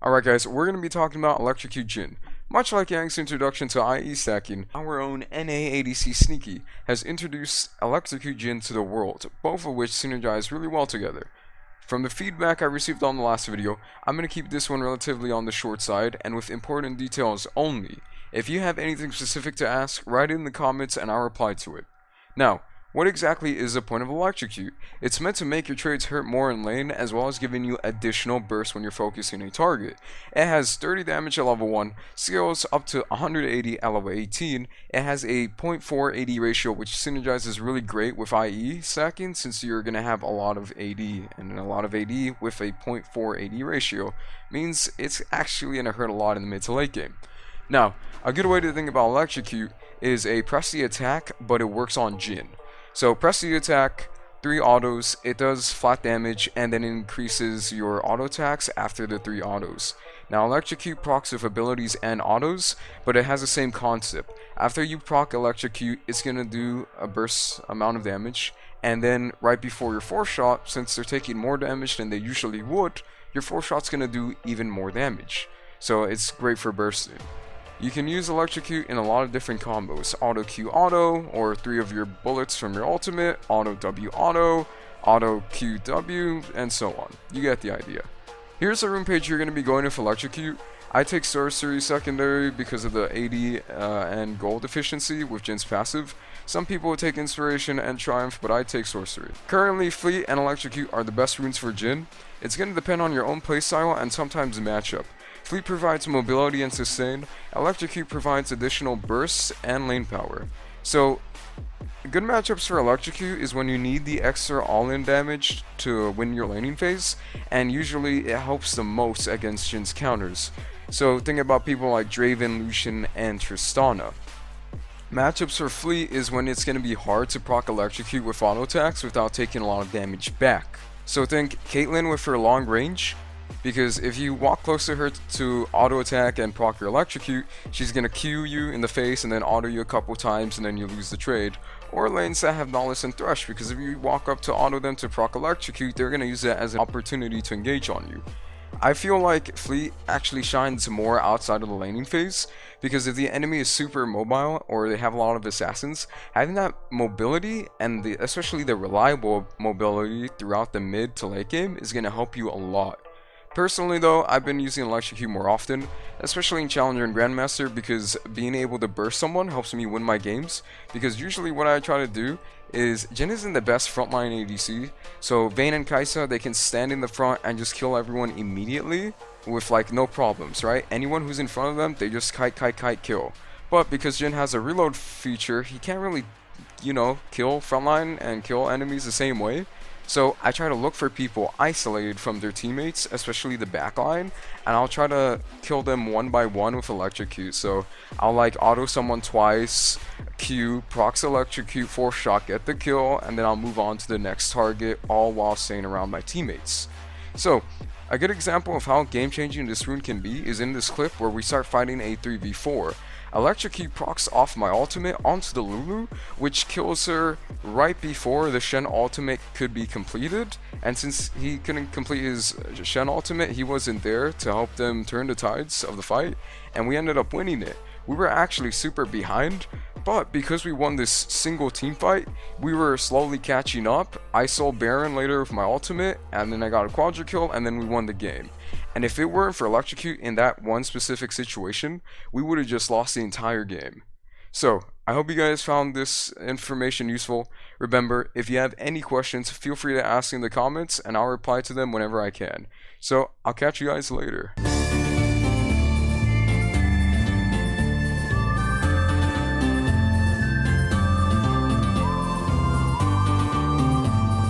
Alright guys, we're going to be talking about Electrocute Jhin. Much like Yang's introduction to IE stacking, our own NA-ADC Sneaky has introduced Electrocute Jhin to the world, both of which synergize really well together. From the feedback I received on the last video, I'm going to keep this one relatively on the short side and with important details only. If you have anything specific to ask, write it in the comments and I'll reply to it. Now, what exactly is the point of Electrocute? It's meant to make your trades hurt more in lane, as well as giving you additional burst when you're focusing a target. It has 30 damage at level 1, scales up to 180 at level 18, it has a 0.4 AD ratio which synergizes really great with IE stacking since you're going to have a lot of AD, and a lot of AD with a 0.4 AD ratio means it's actually going to hurt a lot in the mid to late game. Now, a good way to think about Electrocute is a press the attack, but it works on Jhin. So press the attack, 3 autos, it does flat damage, and then increases your auto attacks after the 3 autos. Now Electrocute procs with abilities and autos, but it has the same concept. After you proc Electrocute, it's going to do a burst amount of damage, and then right before your 4th shot, since they're taking more damage than they usually would, your 4th shot's going to do even more damage. So it's great for bursting. You can use Electrocute in a lot of different combos. Auto Q auto, or 3 of your bullets from your ultimate, auto W auto, auto Q W, and so on. You get the idea. Here's the room page you're going to be going with Electrocute. I take Sorcery secondary because of the AD and gold efficiency with Jhin's passive. Some people would take Inspiration and Triumph, but I take Sorcery. Currently, Fleet and Electrocute are the best runes for Jhin. It's going to depend on your own playstyle and sometimes the matchup. Fleet provides mobility and sustain, Electrocute provides additional bursts and lane power. So, good matchups for Electrocute is when you need the extra all-in damage to win your laning phase, and usually it helps the most against Jhin's counters. So think about people like Draven, Lucian, and Tristana. Matchups for Fleet is when it's going to be hard to proc Electrocute with auto attacks without taking a lot of damage back. So think Caitlyn with her long range, because if you walk close to her to auto attack and proc your Electrocute, she's gonna Q you in the face and then auto you a couple times and then you lose the trade. Or lanes that have Nautilus and Thresh, because if you walk up to auto them to proc Electrocute, they're gonna use that as an opportunity to engage on you. I feel like Fleet actually shines more outside of the laning phase, because if the enemy is super mobile or they have a lot of assassins, having that mobility and especially the reliable mobility throughout the mid to late game is gonna help you a lot. Personally though, I've been using Electrocute more often, especially in Challenger and Grandmaster, because being able to burst someone helps me win my games, because usually what I try to do is, Jhin isn't the best frontline ADC, so Vayne and Kai'Sa, they can stand in the front and just kill everyone immediately with like no problems, right? Anyone who's in front of them, they just kite kill. But because Jhin has a reload feature, he can't really, kill frontline and kill enemies the same way. So I try to look for people isolated from their teammates, especially the backline, and I'll try to kill them one by one with Electrocute. So I'll like auto someone twice, Q, procs Electrocute, 4th shot, get the kill, and then I'll move on to the next target, all while staying around my teammates. So a good example of how game changing this rune can be is in this clip where we start fighting a 3v4. Electrocute procs off my ultimate onto the Lulu, which kills her right before the Shen ultimate could be completed, and since he couldn't complete his Shen ultimate, he wasn't there to help them turn the tides of the fight, and we ended up winning it. We were actually super behind, but because we won this single team fight, we were slowly catching up. I sold Baron later with my ultimate, and then I got a quadra kill, and then we won the game. And if it weren't for Electrocute in that one specific situation, we would have just lost the entire game. So, I hope you guys found this information useful. Remember, if you have any questions, feel free to ask in the comments, and I'll reply to them whenever I can. So, I'll catch you guys later.